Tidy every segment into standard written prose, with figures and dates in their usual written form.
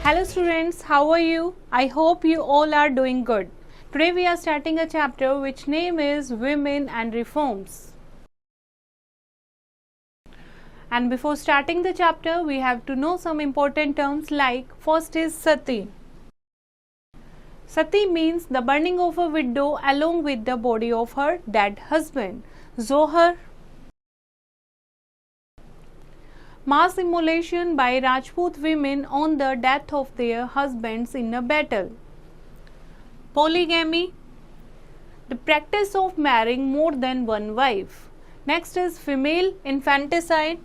Hello students, how are you? I hope you all are doing good. Today we are starting a chapter which name is Women and Reforms. And before starting the chapter, we have to know some important terms like first is Sati. Sati means the burning of a widow along with the body of her dead husband. Zohar, mass immolation by Rajput women on the death of their husbands in a battle. Polygamy, the practice of marrying more than one wife. Next is female infanticide,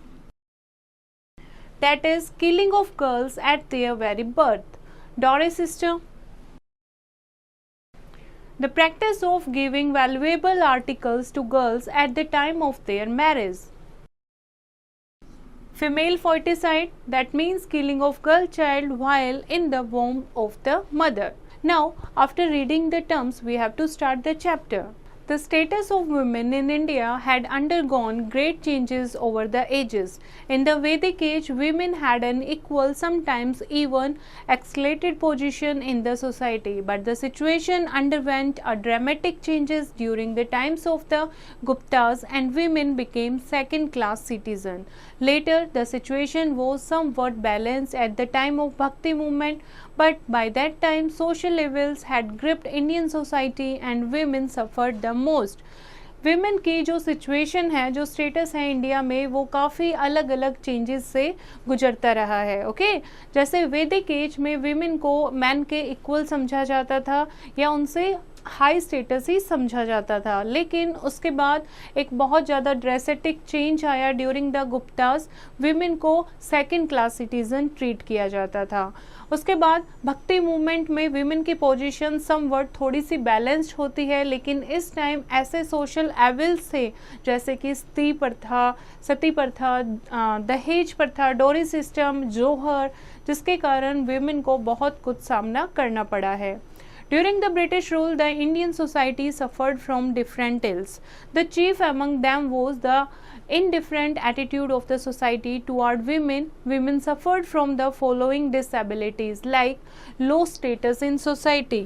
that is killing of girls at their very birth. Dowry system, the practice of giving valuable articles to girls at the time of their marriage. Female foeticide, that means killing of girl child while in the womb of the mother. Now, after reading the terms, we have to start the chapter. The status of women in India had undergone great changes over the ages. In the Vedic age, women had an equal, sometimes even escalated position in the society, but the situation underwent a dramatic changes during the times of the Guptas and women became second-class citizens. Later, the situation was somewhat balanced at the time of Bhakti movement, but by that time social evils had gripped Indian society and women suffered the most women की जो situation है, जो status है India में, वो काफ़ी अलग अलग चेंजेस से गुजरता रहा है. ओके जैसे वैदिक एज में विमेन को मैन के इक्वल समझा जाता था या उनसे हाई स्टेटस ही समझा जाता था, लेकिन उसके बाद एक बहुत ज़्यादा ड्रेसेटिक चेंज आया ड्यूरिंग द गुप्तास. विमेन को सेकंड क्लास सिटीजन ट्रीट किया जाता था. उसके बाद भक्ति मूवमेंट में विमेन की पोजीशन समवट थोड़ी सी बैलेंस्ड होती है, लेकिन इस टाइम ऐसे सोशल एविल्स थे जैसे कि सती प्रथा, दहेज प्रथा, डोरी सिस्टम, जोहर, जिसके कारण विमेन को बहुत कुछ सामना करना पड़ा है. During the British rule, the Indian society suffered from different ills. The chief among them was the indifferent attitude of the society toward women. Women suffered from the following disabilities like low status in society.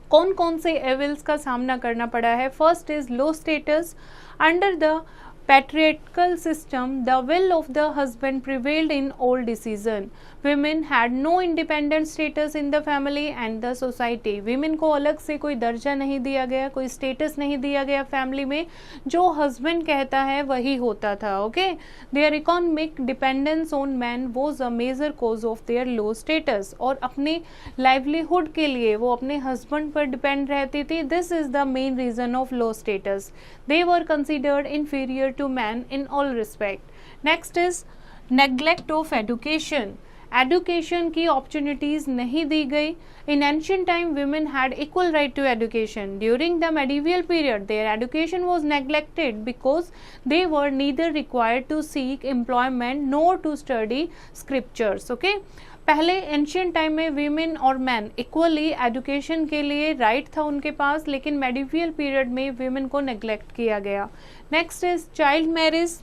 कौन कौन से evils का सामना करना पड़ा है? First is low status. Under the patriarchal system, the will of the husband prevailed in all decision. Women had no independent status in the family and the society. Women को अलग से कोई दर्जा नहीं दिया गया, कोई स्टेटस नहीं दिया गया फैमिली में. जो हस्बैंड कहता है वही होता था. Okay their economic dependence on man was a major cause of their low status. और अपने लाइवलीहुड के लिए वो अपने हस्बैंड पर डिपेंड रहती थी. This is the main reason of low status. They were considered inferior to man in all respect. Next is neglect of education. Education की अपॉर्चुनिटीज नहीं दी गई. In ancient time women had equal right to education. During the medieval period, their education was neglected because they were neither required to seek employment nor to study scriptures. Okay? पहले ancient time में women और man equally education के लिए right था उनके पास, लेकिन medieval period में women को नेग्लेक्ट किया गया. Next is child marriage.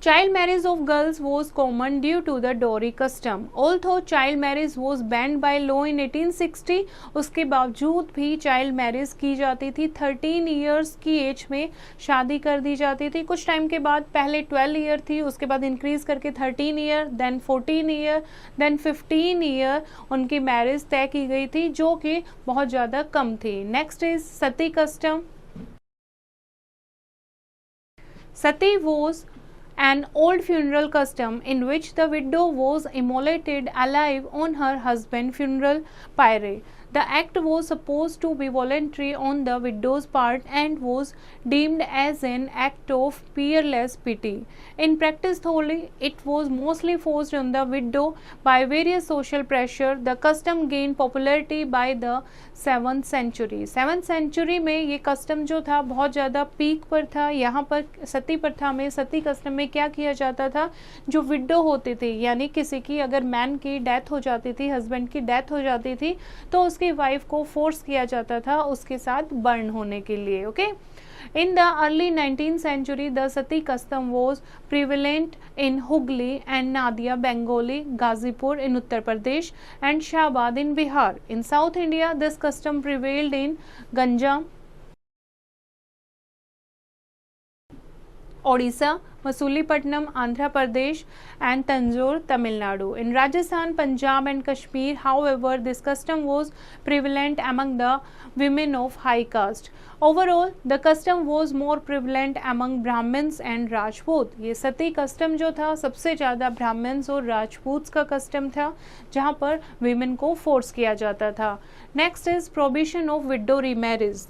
Child marriage of girls was common due to the dowry custom. Although child marriage was banned by law in 1860, उसके बावजूद भी child marriage की जाती थी. 13 years की एज में शादी कर दी जाती थी. कुछ टाइम के बाद पहले 12 ईयर थी, उसके बाद इंक्रीज करके 13 year, then 14 year, then 15 year उनकी मैरिज तय की गई थी, जो कि बहुत ज़्यादा कम थी. Next is Sati custom. Sati was an old funeral custom in which the widow was immolated alive on her husband's funeral pyre. The act was supposed to be voluntary on the widow's part and was deemed as an act of peerless pity. In practice, though it was mostly forced on the widow by various social pressure, the custom gained popularity by the 7th century. 7th century में ये custom जो था बहुत ज़्यादा peak पर था. यहाँ पर सती प्रथा में, सती कस्टम में क्या किया जाता था, जो विडो होती थी यानी किसी की अगर मैन की डेथ हो जाती थी, हस्बैंड की डेथ हो जाती थी, तो उसकी वाइफ को फोर्स किया जाता था उसके साथ बर्न होने के लिए. Okay In the early 19th century, the sati custom was prevalent in Hooghly and Nadia Bengali, Ghazipur in Uttar Pradesh, and Shahabad in Bihar. In South India, this custom prevailed in Ganjam, Odisha, Masulipatam, Andhra Pradesh, and Tanjore, Tamil Nadu. In Rajasthan, Punjab, and Kashmir, however, this custom was prevalent among the women of high caste. Overall, the custom was more prevalent among Brahmins and Rajput. ये सती custom जो था सबसे ज़्यादा Brahmins और राजपूत्स का custom था, जहाँ पर women को फोर्स किया जाता था. Next is prohibition of window remarriage.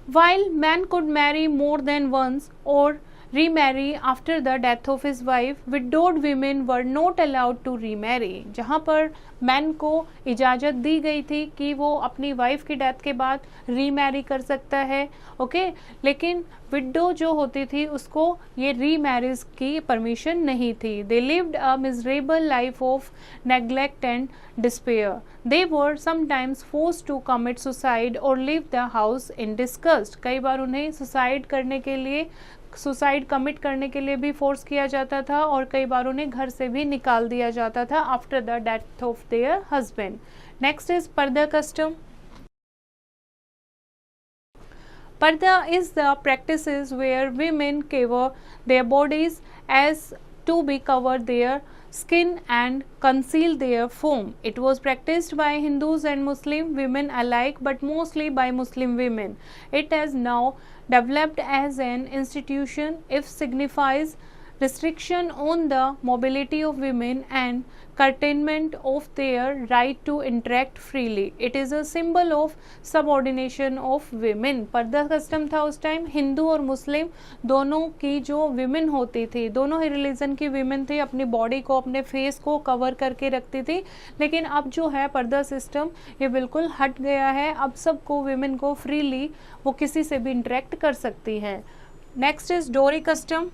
While man could marry more than once or remarry after the death of his wife, widowed women were not allowed to remarry. जहाँ पर man को इजाज़त दी गई थी कि वो अपनी वाइफ की डेथ के बाद रीमैरी कर सकता है, ओके, लेकिन विडो जो होती थी उसको ये रीमैरिज की परमिशन नहीं थी. They lived a miserable life of neglect and despair. They were sometimes forced to commit suicide और leave the house in disgust. कई बार उन्हें सुसाइड करने के लिए सुसाइड कमिट करने के लिए भी फोर्स किया जाता था और कई बार उन्हें घर से भी निकाल दिया जाता था after the death of their husband. Next is पर्दा custom. Parda is the practices where women cover their bodies as to be cover their skin and conceal their form. It was practiced by Hindus and Muslim women alike, but mostly by Muslim women. It has now developed as an institution. It signifies restriction on the mobility of women and curtailment of their right to interact freely. It is a symbol of subordination of women. पर्दा custom था उस time. Hindu और मुस्लिम दोनों की जो women होती थी, दोनों ही रिलीजन की विमेन थी, अपनी बॉडी को, अपने फेस को कवर करके रखती थी. लेकिन अब जो है पर्दा सिस्टम ये बिल्कुल हट गया है. अब सबको विमेन को फ्रीली वो किसी से भी इंटरेक्ट कर सकती है. नेक्स्ट इज डोरी custom.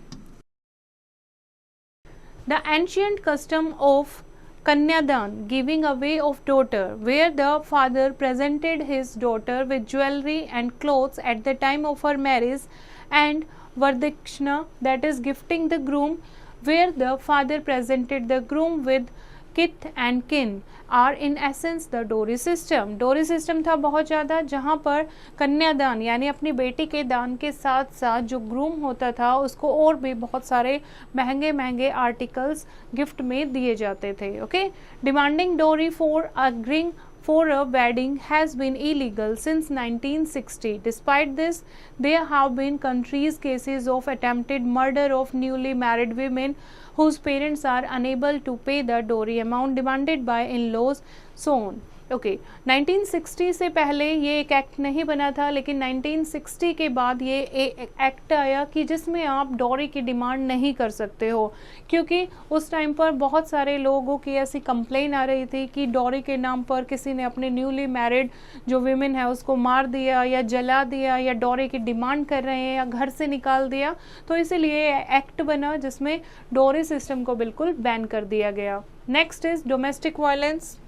The ancient custom of Kanyadan, giving away of daughter, where the father presented his daughter with jewelry and clothes at the time of her marriage, and Vardakshana, that is gifting the groom, where the father presented the groom with kith and kin, are in essence the dowry system. डोरी system था बहुत ज़्यादा, जहाँ पर कन्यादान यानी अपनी बेटी के दान के साथ साथ जो ग्रूम होता था उसको और भी बहुत सारे महंगे महंगे आर्टिकल्स गिफ्ट में दिए जाते थे. ओके, डिमांडिंग डोरी for agreeing for a wedding has been illegal since 1960. Despite this, there have been countries cases of attempted murder of newly married women whose parents are unable to pay the dowry amount demanded by in-laws, so on. Okay 1960 से पहले ये एक act नहीं बना था, लेकिन 1960 के बाद ये एक्ट आया कि जिसमें आप डॉरी की डिमांड नहीं कर सकते हो, क्योंकि उस टाइम पर बहुत सारे लोगों की ऐसी कंप्लेन आ रही थी कि डॉरी के नाम पर किसी ने अपने न्यूली मैरिड जो विमेन है उसको मार दिया या जला दिया या डॉरी की डिमांड कर रहे हैं या घर से निकाल दिया. तो इसीलिए एक्ट बना जिसमें डॉरी सिस्टम को बिल्कुल बैन कर दिया गया. Next is domestic violence.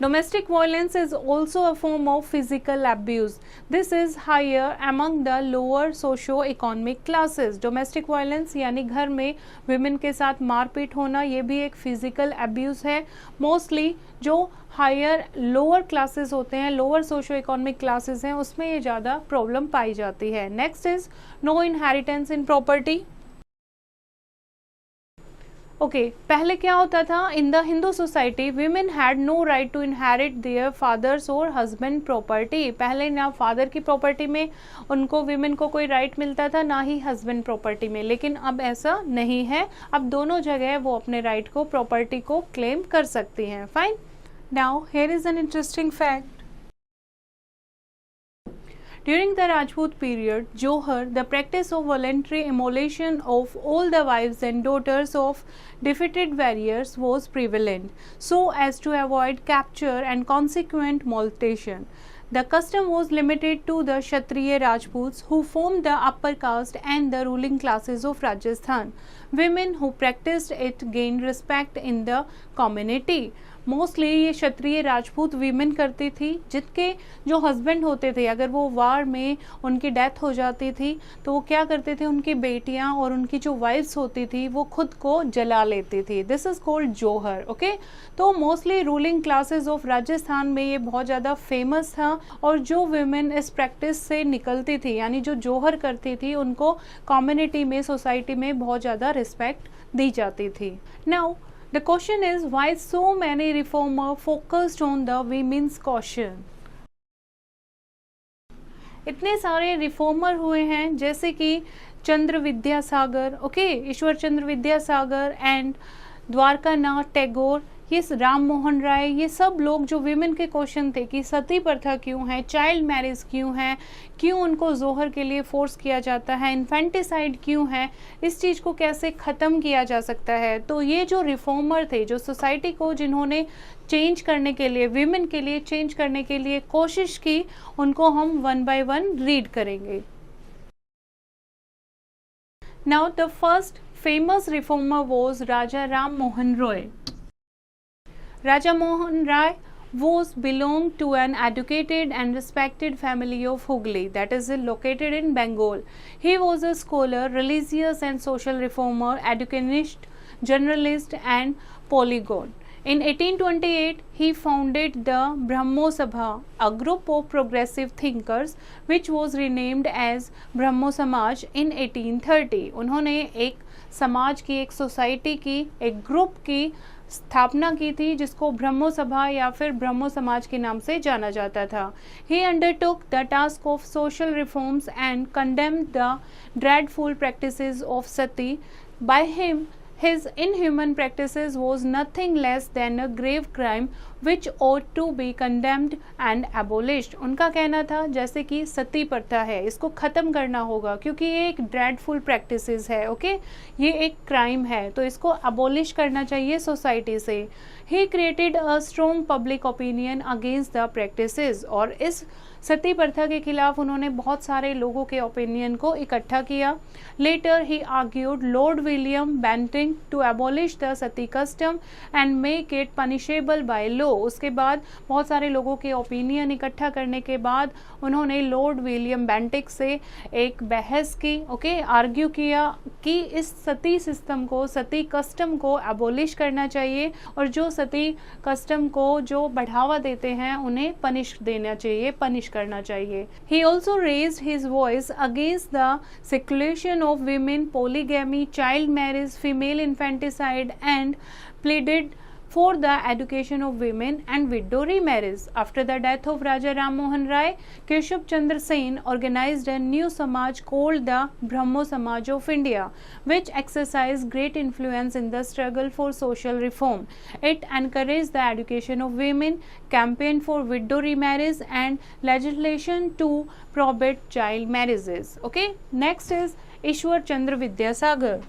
Domestic violence is also a form of physical abuse. This is higher among the lower socio-economic classes. Domestic violence यानी घर में women के साथ मारपीट होना, ये भी एक physical abuse है. Mostly जो higher lower classes होते हैं, lower socio-economic classes हैं, उसमें ये ज़्यादा problem पाई जाती है. Next is no inheritance in property. Okay पहले क्या होता था, in the Hindu society women had no right to inherit their fathers और हस्बैंड प्रॉपर्टी. पहले ना फादर की प्रॉपर्टी में उनको वीमेन को कोई राइट मिलता था, ना ही हस्बैंड प्रॉपर्टी में. लेकिन अब ऐसा नहीं है, अब दोनों जगह वो अपने राइट को, प्रॉपर्टी को क्लेम कर सकती हैं. Fine. Now here is an interesting fact. During the Rajput period, Johar, the practice of voluntary immolation of all the wives and daughters of defeated warriors was prevalent, so as to avoid capture and consequent molestation. The custom was limited to the Kshatriya Rajputs, who formed the upper caste and the ruling classes of Rajasthan. Women who practiced it gained respect in the community. Mostly ये क्षत्रिय Rajput women करती थी, जिनके जो husband होते थे अगर वो वार में उनकी डेथ हो जाती थी तो वो क्या करते थे, उनकी बेटियां और उनकी जो वाइफ्स होती थी वो खुद को जला लेती थी। This is called Jauhar. Okay, तो mostly ruling classes of Rajasthan में ये बहुत ज़्यादा फेमस था और जो वीमेन इस प्रैक्टिस से निकलती थी यानी जो जोहर करती थी उनको कम्युनिटी में, सोसाइटी में बहुत ज़्यादा रिस्पेक्ट दी जाती थी। Now the question is, why so many reformer focused on the women's caution? इतने सारे रिफॉर्मर हुए हैं जैसे कि चंद्र विद्यासागर, ओके, ईश्वर चंद्र विद्यासागर एंड द्वारकानाथ टैगोर, ये राम मोहन राय, ये सब लोग जो विमेन के क्वेश्चन थे कि सती प्रथा क्यों है, चाइल्ड मैरिज क्यों है, क्यों उनको जोहर के लिए फोर्स किया जाता है, इन्फेंटिसाइड क्यों है, इस चीज़ को कैसे ख़त्म किया जा सकता है। तो ये जो रिफॉर्मर थे, जो सोसाइटी को जिन्होंने चेंज करने के लिए, विमेन के लिए चेंज करने के लिए कोशिश की, उनको हम वन बाय वन रीड करेंगे। Now the first famous reformer was Raja Ram Mohan Roy. Raja Mohan Rai was belonged to an educated and respected family of Hooghly, that is located in Bengal. He was a scholar, religious and social reformer, educationist, journalist and polyglot. In 1828, he founded the Brahmo Sabha, a group of progressive thinkers, which was renamed as Brahmo Samaj in 1830. उन्होंने एक समाज की, एक society की, एक group की स्थापना की थी जिसको ब्रह्मो सभा या फिर ब्रह्मो समाज के नाम से जाना जाता था। He undertook the task of social reforms and condemned the dreadful practices of sati. By him, his inhuman practices was nothing less than a grave crime which ought to be condemned and abolished. उनका कहना था जैसे कि सती प्रथा है, इसको ख़त्म करना होगा क्योंकि ये एक ड्रेडफुल प्रैक्टिसेस है, ओके, ये एक क्राइम है, तो इसको अबोलिश करना चाहिए सोसाइटी से। He created a strong public opinion against the practices, और इस सती प्रथा के खिलाफ उन्होंने बहुत सारे लोगों के ओपिनियन को इकट्ठा किया। Later he argued Lord William Bentinck to abolish the sati custom and make it punishable by law. उसके बाद बहुत सारे लोगों के ओपिनियन इकट्ठा करने के बाद उन्होंने लॉर्ड विलियम बेंटिक से एक बहस की, ओके, आर्ग्यू किया कि इस सती सिस्टम को, सती कस्टम को एबॉलिश करना चाहिए और जो सती कस्टम को जो बढ़ावा देते हैं उन्हें पनिश देना चाहिए, पनिश करना चाहिए। He also raised his voice against the seculation of women, polygamy, child marriage, female infanticide and pleaded for the education of women and widow remarriage. After the death of Raja Ram Mohan Rai, Keshav Chandra Sen organized a new Samaj called the Brahmo Samaj of India, which exercised great influence in the struggle for social reform. It encouraged the education of women, campaigned for widow remarriage and legislation to prohibit child marriages. Okay, next is Ishwar Chandra Vidyasagar.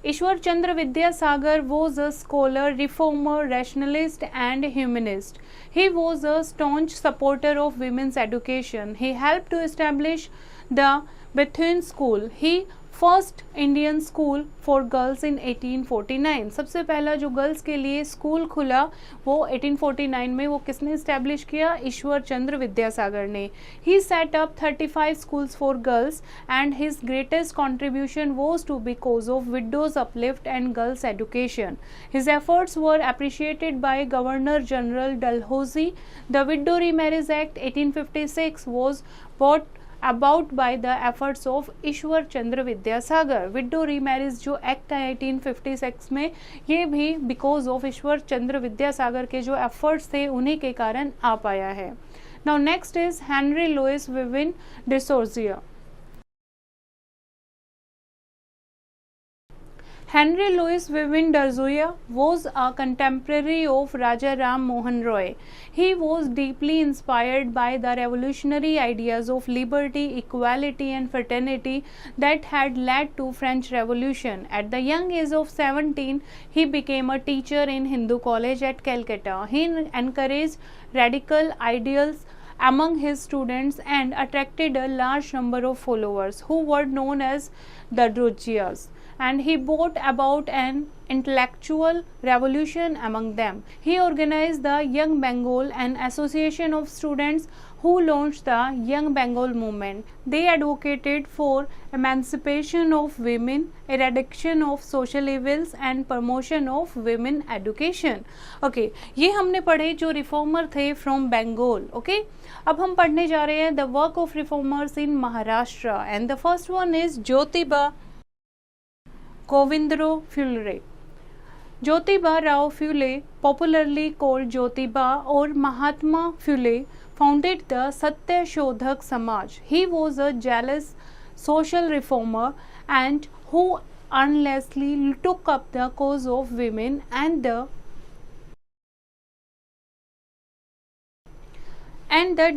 Ishwar Chandra Vidyasagar was a scholar, reformer, rationalist and humanist. He was a staunch supporter of women's education. He helped to establish the Bethune School. He first Indian school for girls in 1849। सबसे पहला जो girls के लिए school खुला वो 1849 में, वो किसने इस्टेब्लिश किया? ईश्वर चंद्र विद्यासागर ने। He set up 35 schools for girls and his greatest contribution was to be cause of widows uplift and girls education. His efforts were appreciated by governor general Dalhousie. The widow remarriage act 1856 was brought about by the efforts of Ishwar Chandra Vidyasagar. Widow remarriage जो act है 1856 में, ये भी because of Ishwar Chandra Vidyasagar के जो efforts थे उन्हीं के कारण आ पाया है। Now next is Henry Louis Vivian Derozio. Henry Louis Vivien D'Ursoia was a contemporary of Raja Ram Mohan Roy. He was deeply inspired by the revolutionary ideas of liberty, equality and fraternity that had led to French Revolution. At the young age of 17, he became a teacher in Hindu College at Calcutta. He encouraged radical ideals among his students and attracted a large number of followers who were known as the Drojias. And he brought about an intellectual revolution among them. He organized the Young Bengal, an association of students who launched the Young Bengal movement. They advocated for emancipation of women, eradication of social evils and promotion of women education. Okay, ये हमने पढ़े जो reformer थे from Bengal. Okay, अब हम पढ़ने जा रहे हैं the work of reformers in Maharashtra and the first one is Jyotiba Govindrao Phule. Jyotiba Rao Phule, popularly called Jyotiba or Mahatma Phule, founded the Satya Shodhak Samaj. He was a zealous social reformer and who earnestly took up the cause of women and the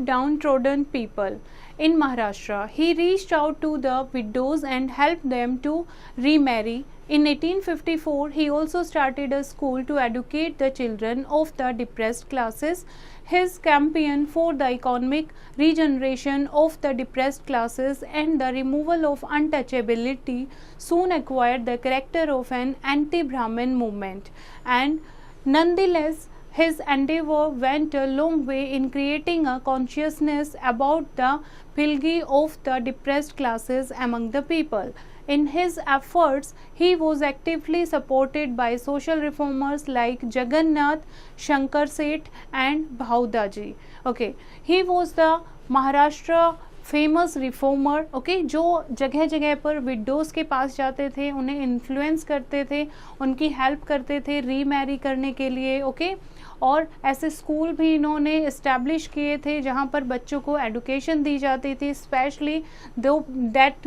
downtrodden people in Maharashtra. He reached out to the widows and helped them to remarry. In 1854, he also started a school to educate the children of the depressed classes. His campaign for the economic regeneration of the depressed classes and the removal of untouchability soon acquired the character of an anti-Brahmin movement, and nonetheless his endeavor went a long way in creating a consciousness about the plight of the depressed classes among the people. In his efforts, he was actively supported by social reformers like Jagannath, Shankar Seth and Bhaudaji. Okay, he was the Maharashtra famous reformer. Okay, जो जगह जगह पर widows के पास जाते थे, उन्हें influence करते थे, उनकी हेल्प करते थे रीमैरी करने के लिए. ओके, और ऐसे स्कूल भी इन्होंने इस्टेब्लिश किए थे जहाँ पर बच्चों को एडुकेशन दी जाती थी, specially to that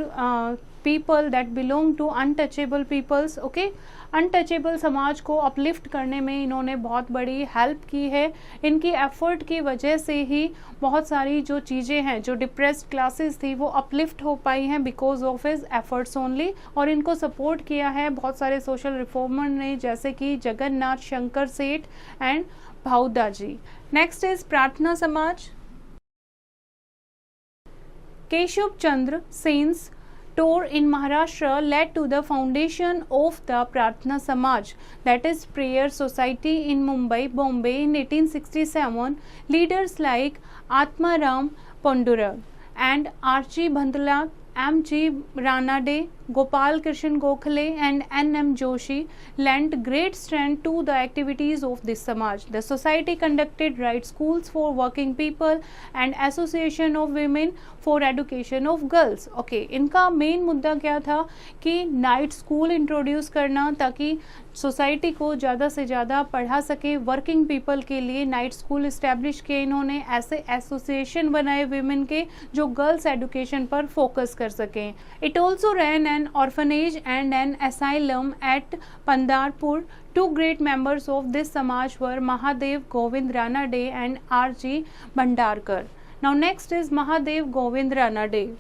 people that belong to untouchable peoples. Okay, untouchable समाज को अपलिफ्ट करने में इन्होंने बहुत बड़ी हेल्प की है. इनकी एफर्ट की वजह से ही बहुत सारी जो चीज़ें हैं, जो डिप्रेस्ड क्लासेस थी, वो अपलिफ्ट हो पाई हैं because of his efforts only. और इनको सपोर्ट किया है बहुत सारे सोशल रिफॉर्मर ने, जैसे कि जगन्नाथ, शंकर सेठ एंड भाऊदाजी. नेक्स्ट इज प्रार्थना समाज. केशव चंद्र sense tour in Maharashtra led to the foundation of the Prarthana Samaj, that is Prayer Society in Mumbai, Bombay in 1867. Leaders like Atmaram Pandurag and R.G. Bhandala, M.G. Ranade, Gopal Krishan Gokhale and N.M. Joshi lent great strength to the activities of this Samaj. The society conducted right schools for working people and association of women for education of girls. Okay, इनका main मुद्दा क्या था कि night school introduce करना ताकि society को ज़्यादा से ज़्यादा पढ़ा सके. वर्किंग पीपल के लिए नाइट स्कूल इस्टेब्लिश किए इन्होंने, ऐसे एसोसिएशन बनाए विमेन के जो गर्ल्स एजुकेशन पर फोकस कर सकें. It also ran an orphanage and an asylum at Pandarpur. Two great members of this Samaj were Mahadev Govind Ranade and R.G. Bhandarkar. Now next is Mahadev Govind Ranade.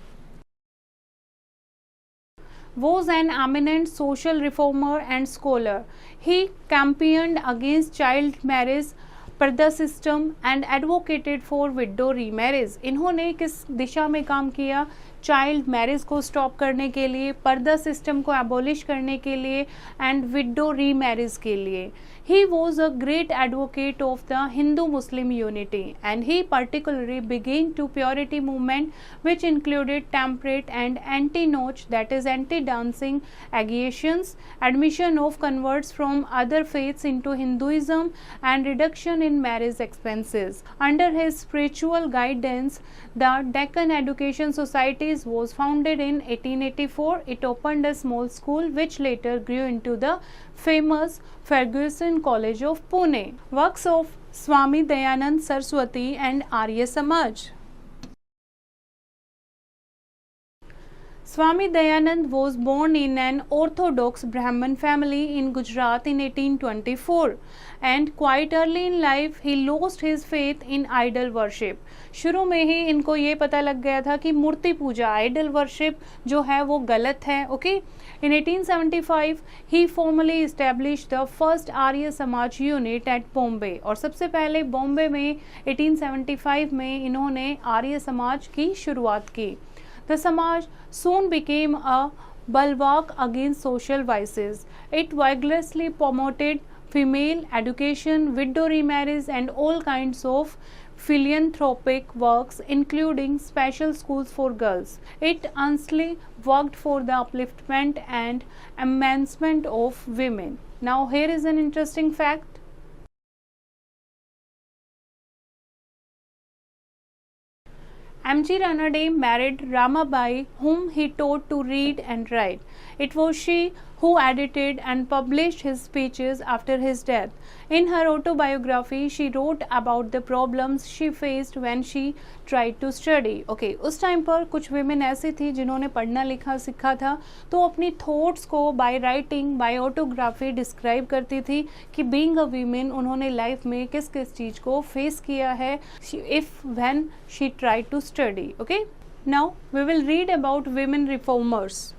Was an eminent social reformer and scholar. He campaigned against child marriage, पर्दा system and advocated for window remarriage. इन्होंने किस दिशा में काम किया? Child marriage को stop करने के लिए, पर्दा सिस्टम को एबॉलिश करने के लिए एंड विडो रीमैरिज के लिए. He was a great advocate of the Hindu-Muslim unity and he particularly began to purity movement which included temperate and anti-noch, that is anti-dancing agitations, admission of converts from other faiths into Hinduism and reduction in marriage expenses. Under his spiritual guidance, the Deccan Education Societies was founded in 1884. It opened a small school which later grew into the famous Ferguson College of Pune. Works of Swami Dayanand Saraswati and Arya Samaj. Swami Dayanand was born in an orthodox Brahmin family in Gujarat in 1824 and quite early in life he lost his faith in idol worship. शुरू में ही इनको ये पता लग गया था कि मूर्ति पूजा, idol worship जो है वो गलत है. Okay, In 1875 he formally established the first Arya Samaj unit at Bombay. और सबसे पहले बॉम्बे में 1875 में इन्होंने आर्य समाज की शुरुआत की. The Samaj soon became a bulwark against social vices. It vigorously promoted female education, widow remarriage, and all kinds of philanthropic works, including special schools for girls. It earnestly worked for the upliftment and advancement of women. Now, here is an interesting fact. M.G. Ranade married Ramabai, whom he taught to read and write. It was she who edited and published his speeches after his death. In her autobiography, she wrote about the problems she faced when she tried to study. Okay, उस time पर कुछ women ऐसी थी जिन्होंने पढ़ना लिखा सीखा था, तो अपनी thoughts को by writing, by autography describe करती थी कि being a woman उन्होंने life में किस किस चीज़ को face किया है if when she tried to study. Okay, now we will read about women reformers.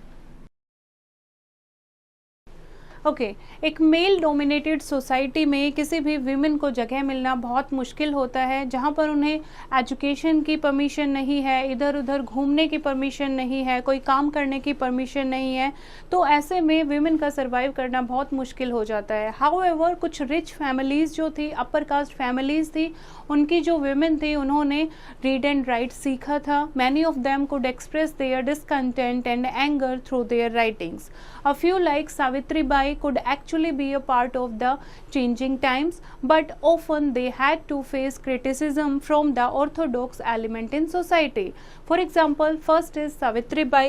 Okay एक मेल डोमिनेटेड सोसाइटी में किसी भी वीमेन को जगह मिलना बहुत मुश्किल होता है, जहाँ पर उन्हें एजुकेशन की परमिशन नहीं है, इधर उधर घूमने की परमिशन नहीं है, कोई काम करने की परमिशन नहीं है, तो ऐसे में वीमेन का सर्वाइव करना बहुत मुश्किल हो जाता है. हाउएवर कुछ रिच फैमिलीज़ जो थी, अपर कास्ट फैमिलीज़ थी, उनकी जो वीमेन थी उन्होंने रीड एंड राइट सीखा था. Many of them could express their discontent and anger through their writings. A few like Savitri Bai could actually be a part of the changing times, but often they had to face criticism from the orthodox element in society. For example, first is Savitri Bai.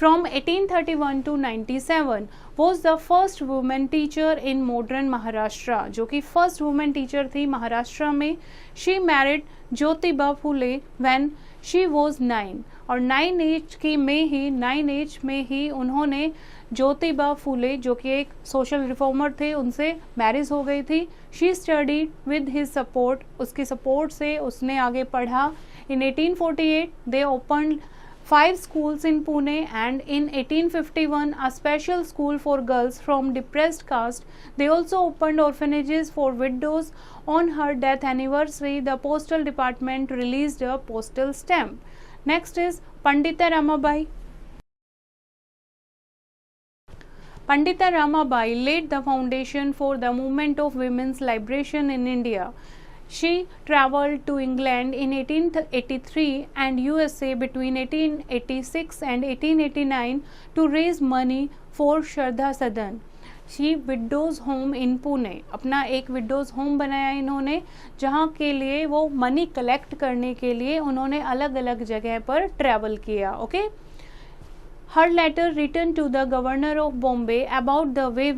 From 1831 to 97 was the first woman teacher in modern Maharashtra, जो कि first woman teacher थी महाराष्ट्र में. She married Jyotiba Phule when she was 9 और 9 as में ही उन्होंने ज्योतिबा फूले जो कि एक सोशल रिफॉर्मर थे उनसे मैरिज हो गई थी. She studied with his support, उसकी सपोर्ट से उसने आगे पढ़ा. इन 1848 दे opened 5 schools in Pune, and in 1851 a special school for girls from depressed caste. They also opened orphanages for widows. On her death anniversary, the postal department released a postal stamp. Next is Pandita Ramabai. Pandita Ramabai laid the foundation for the movement of women's liberation in India. She travelled to England in 1883 and USA between 1886 and 1889 to raise money for Shraddha Sadan. She widows home in Pune. अपना एक widows home बनाया इन्होंने, जहाँ के लिए वो money collect करने के लिए उन्होंने अलग अलग जगह पर ट्रैवल किया. Okay. Her letter written to the governor of Bombay about the way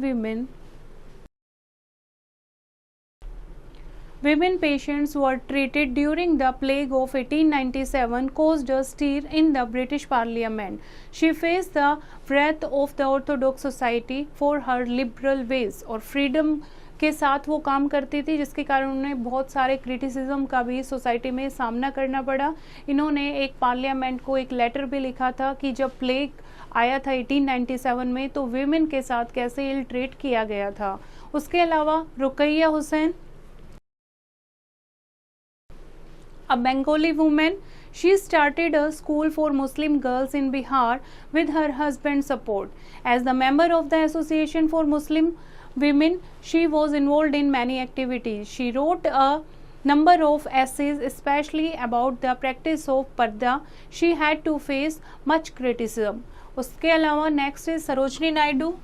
women patients were treated during the plague of 1897 caused a stir in the British Parliament. She faced the wrath of the Orthodox Society for her liberal ways और freedom के साथ वो काम करती थी, जिसके कारण उन्हें बहुत सारे क्रिटिसिज्म का भी सोसाइटी में सामना करना पड़ा. इन्होंने एक पार्लियामेंट को एक लेटर भी लिखा था कि जब प्लेग आया था 1897 में तो वीमेन के साथ कैसे इल ट्रीट किया गया था. उसके अलावा Ruqaiya Hussain, a Bengali woman, she started a school for Muslim girls in Bihar with her husband's support. As the member of the Association for Muslim Women, she was involved in many activities. She wrote a number of essays, especially about the practice of पर्दा. She had to face much criticism. उसके अलावा next is Sarojini Naidu.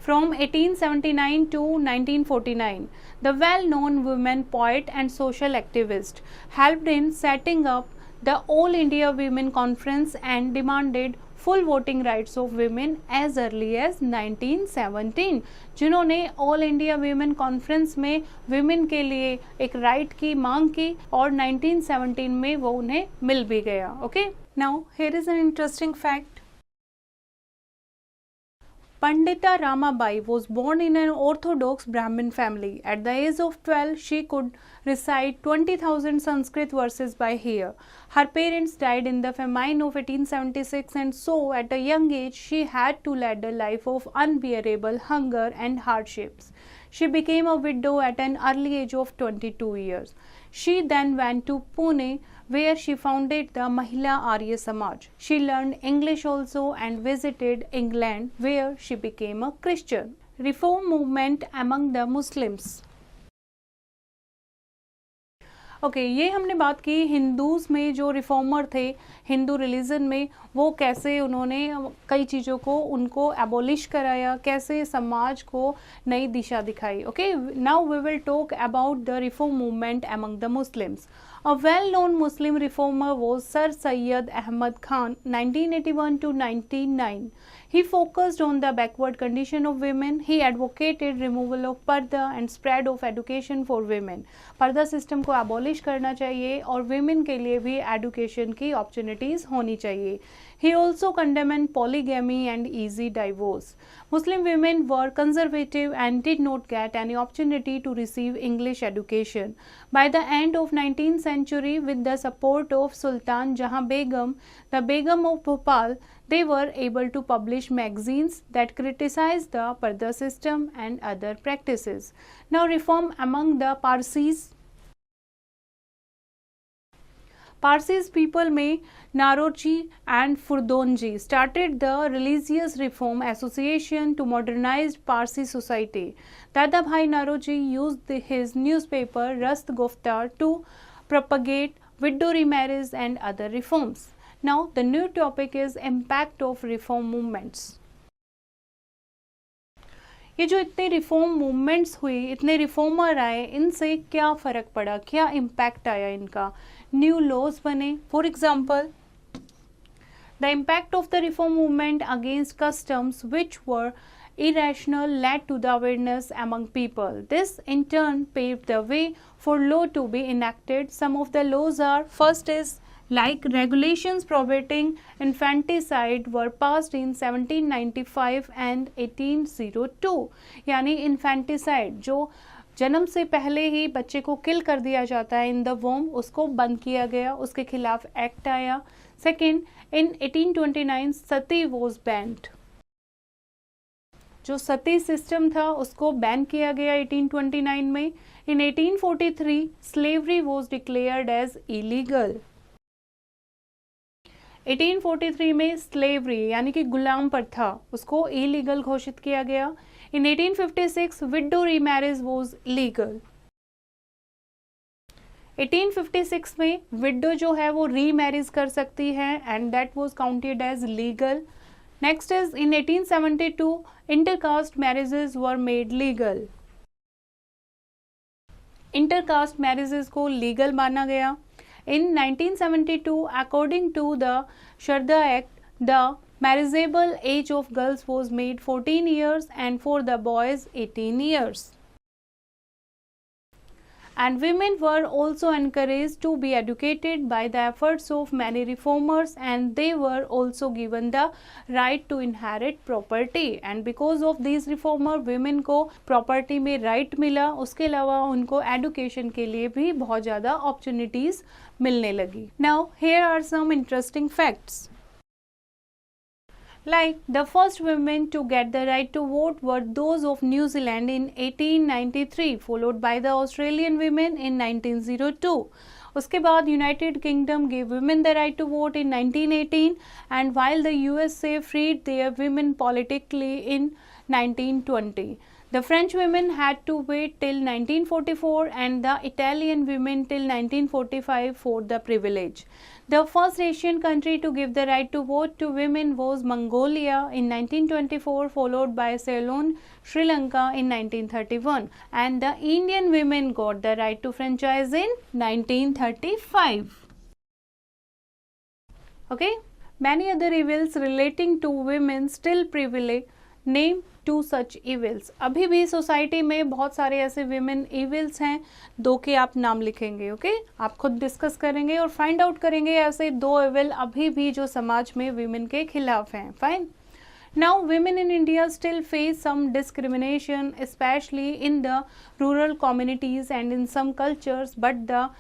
From 1879 to 1949, the well-known woman poet and social activist helped in setting up the All India Women Conference and demanded full voting rights of women as early as 1917, जिन्होंने all India women conference में women के लिए एक right की मांग की और 1917 में वो उन्हें मिल भी गया. Okay. Now here is an interesting fact. Pandita Ramabai was born in an orthodox Brahmin family. At the age of 12, she could recite 20,000 Sanskrit verses by ear. Her parents died in the famine of 1876, and so at a young age she had to lead a life of unbearable hunger and hardships. She became a widow at an early age of 22 years. She then went to Pune, where she founded the Mahila Arya Samaj. She learned English also and visited England, where she became a Christian. Reform movement among the Muslims. Okay ये हमने बात की Hindus में जो reformer थे Hindu religion में, वो कैसे उन्होंने कई चीज़ों को उनको एबोलिश कराया, कैसे समाज को नई दिशा दिखाई. Okay, now we will talk about the reform movement among the Muslims. A well-known Muslim reformer was Sir Syed Ahmad Khan, 1981 to 1909. He focused on the backward condition of women. He advocated removal of पर्दा and spread of education for women. पर्दा system को abolish करना चाहिए और women के लिए भी education की opportunities होनी चाहिए. He also condemned polygamy and easy divorce. Muslim women were conservative and did not get any opportunity to receive English education. By the end of 19th century, with the support of Sultan Jahan Begum, the Begum of Bhopal, they were able to publish magazines that criticized the Parda system and other practices. Now, reform among the Parsis. Parsis people में Naroji and Furdonji started the Religious Reform Association to modernize Parsi society. Dada Bhai Naroji used his newspaper Rast Guftar to propagate widow remarriage and other reforms. Now the new topic is impact of reform movements. ये जो इतने reform movements हुई, इतने reformer आए, इनसे क्या फ़र्क पड़ा, क्या इम्पैक्ट आया इनका. न्यू लॉज बने. For example, the impact of the reform movement against customs which were irrational led to the awareness among people. This in turn paved the way for law to be enacted. Some of the laws are, first is like regulations prohibiting infanticide were passed in 1795 and 1802. यानी infanticide जो जन्म से पहले ही बच्चे को किल कर दिया जाता है इन द वोम, उसको बंद किया गया, उसके खिलाफ एक्ट आया. Second, in 1829 Sati was banned. जो सती सिस्टम था उसको बैन किया गया 1829 में. In 1843 slavery was declared as illegal. 1843 में स्लेवरी यानी कि गुलाम प्रथा उसको इलीगल घोषित किया गया. इन 1856 विडो रीमैरिज वॉज लीगल. 1856 में विडो जो है वो रीमैरिज कर सकती है and that was counted as legal. Next is in 1872 intercaste marriages were made legal. Intercaste marriages को लीगल माना गया. In 1972, according to the Sharda Act, the marriageable age of girls was made 14 years and for the boys 18 years. And women were also encouraged to be educated by the efforts of many reformers, and they were also given the right to inherit property. And because of these reformers, women को property में right मिला. उसके अलावा उनको education के लिए भी बहुत ज़्यादा opportunities मिलने लगी. Now here are some interesting facts. Like the first women to get the right to vote were those of New Zealand in 1893, followed by the Australian women in 1902. उसके बाद United Kingdom gave women the right to vote in 1918, and while the USA freed their women politically in 1920. The French women had to wait till 1944 and the Italian women till 1945 for the privilege. The first Asian country to give the right to vote to women was Mongolia in 1924, followed by Ceylon, Sri Lanka in 1931, and the Indian women got the right to franchise in 1935. Okay, many other evils relating to women still prevail. Name to such evils. अभी भी society में बहुत सारे ऐसे women evils हैं. दो के आप नाम लिखेंगे. ओके, आप खुद डिस्कस करेंगे और फाइंड आउट करेंगे ऐसे दो इविल अभी भी जो समाज में विमेन के खिलाफ हैं. Fine. Now, women in India still face some discrimination, especially in the rural communities and in some cultures, but the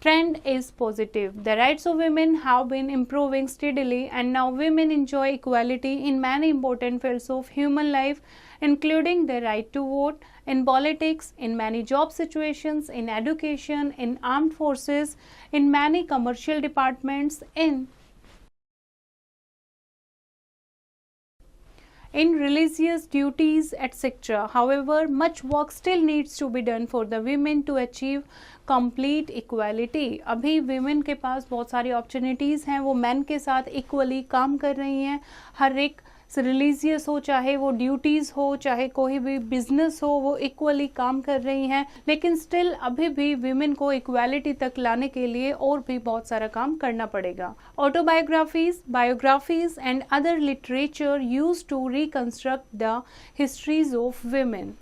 trend is positive. The rights of women have been improving steadily, and now women enjoy equality in many important fields of human life. including the right to vote, in politics, in many job situations, in education, in armed forces, in many commercial departments, in religious duties, etc. However, much work still needs to be done for the women to achieve complete equality. अभी women के पास बहुत सारी opportunities हैं, वो men के साथ equally काम कर रही हैं. हर एक रिलीजियस हो, चाहे वो ड्यूटीज़ हो, चाहे कोई भी बिजनेस हो, वो इक्वली काम कर रही हैं. लेकिन स्टिल अभी भी विमेन को इक्वालिटी तक लाने के लिए और भी बहुत सारा काम करना पड़ेगा. Autobiographies, biographies and other literature use to reconstruct the histories of women.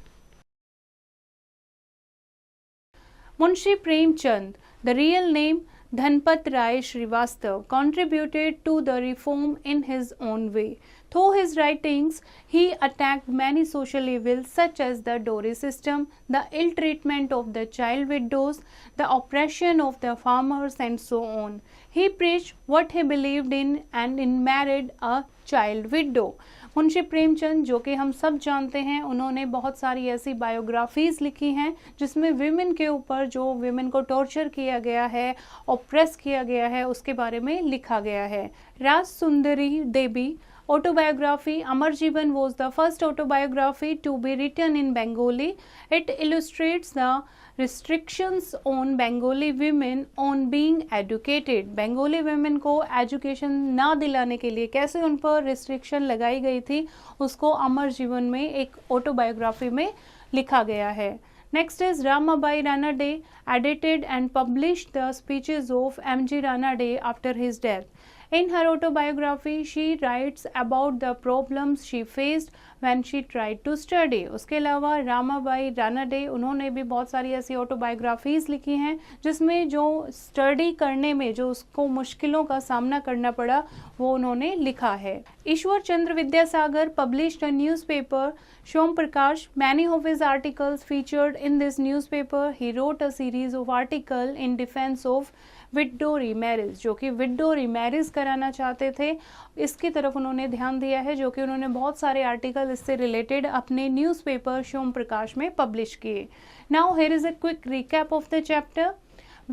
Munshi Premchand, the real name Dhanpat Rai Srivastav, contributed to the reform in his own way. Through his writings, he attacked many social evils such as the dowry system, the ill treatment of the child widows, the oppression of the farmers, and so on. He preached what he believed in and married a child widow. Munshi Premchand, जो कि हम सब जानते हैं, उन्होंने बहुत सारी ऐसी बायोग्राफीज़ लिखी हैं जिसमें विमेन के ऊपर, जो विमेन को टॉर्चर किया गया है, ऑप्रेस किया गया है, उसके बारे में लिखा गया है. राज सुंदरी देवी autobiography, Amar Jeevan, was the first autobiography to be written in Bengali. It illustrates the restrictions on Bengali women on being educated. Bengali women को education ना दिलाने के लिए कैसे उन पर restriction लगाई गई थी, उसको अमर जीवन में एक autobiography में लिखा गया है. Next is Ramabai Ranade, edited and published the speeches of M.G. Ranade after his death. In her autobiography, she writes about the problems she faced when she tried to study. उसके अलावा रामाबाई रानाडे, उन्होंने भी बहुत सारी ऐसी ऑटोबायोग्राफीज़ लिखी हैं जिसमें जो स्टडी करने में जो उसको मुश्किलों का सामना करना पड़ा, वो उन्होंने लिखा है. ईश्वर Chandra Vidyasagar published a newspaper, Shom Prakash. Many of his articles featured in this newspaper. He wrote a series of articles in defense of window remarriage, जो कि विडो रीमैरिज कराना चाहते थे, इसकी तरफ उन्होंने ध्यान दिया है, जो कि उन्होंने बहुत सारे आर्टिकल इससे रिलेटेड अपने न्यूज़पेपर सोम प्रकाश में पब्लिश किए. Now here is a quick recap of the chapter.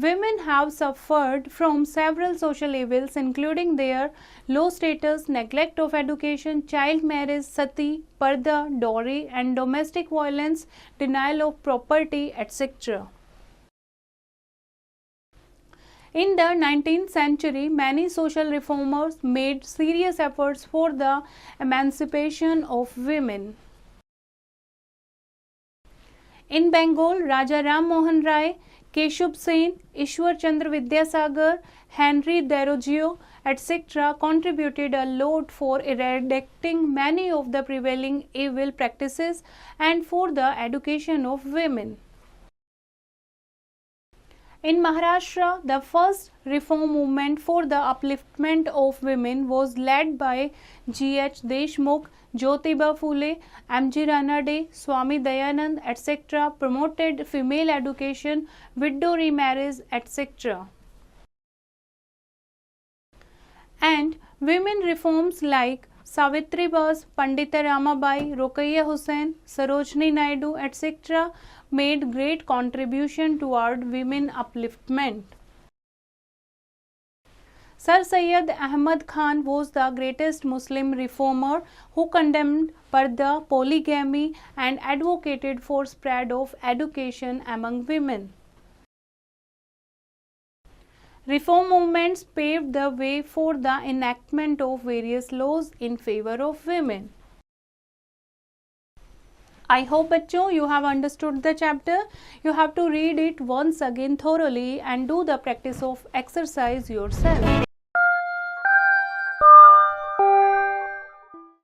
Women have suffered from several social evils, including their low status, neglect of education, child marriage, sati, parda, dowry, and domestic violence, denial of property, etc. In the 19th century, many social reformers made serious efforts for the emancipation of women. In Bengal, Raja Ram Mohan Rai, Keshub Sen, Ishwar Chandra Vidyasagar, Henry Deroggio, etc. contributed a lot for eradicating many of the prevailing evil practices and for the education of women. In Maharashtra, the first reform movement for the upliftment of women was led by G.H. Deshmukh, Jyotiba Phule, M.G. Ranade, Swami Dayanand, etc. promoted female education, widow remarriage, etc. And women reforms like Savitri Bose, Pandita Ramabai, Rukaiya Hussain, Sarojini Naidu, etc. made great contribution toward women upliftment. Sir Syed Ahmad Khan was the greatest Muslim reformer who condemned parda, polygamy, and advocated for spread of education among women. Reform movements paved the way for the enactment of various laws in favor of women. I hope bachcho you have understood the chapter. You have to read it once again thoroughly and do the practice of exercise yourself.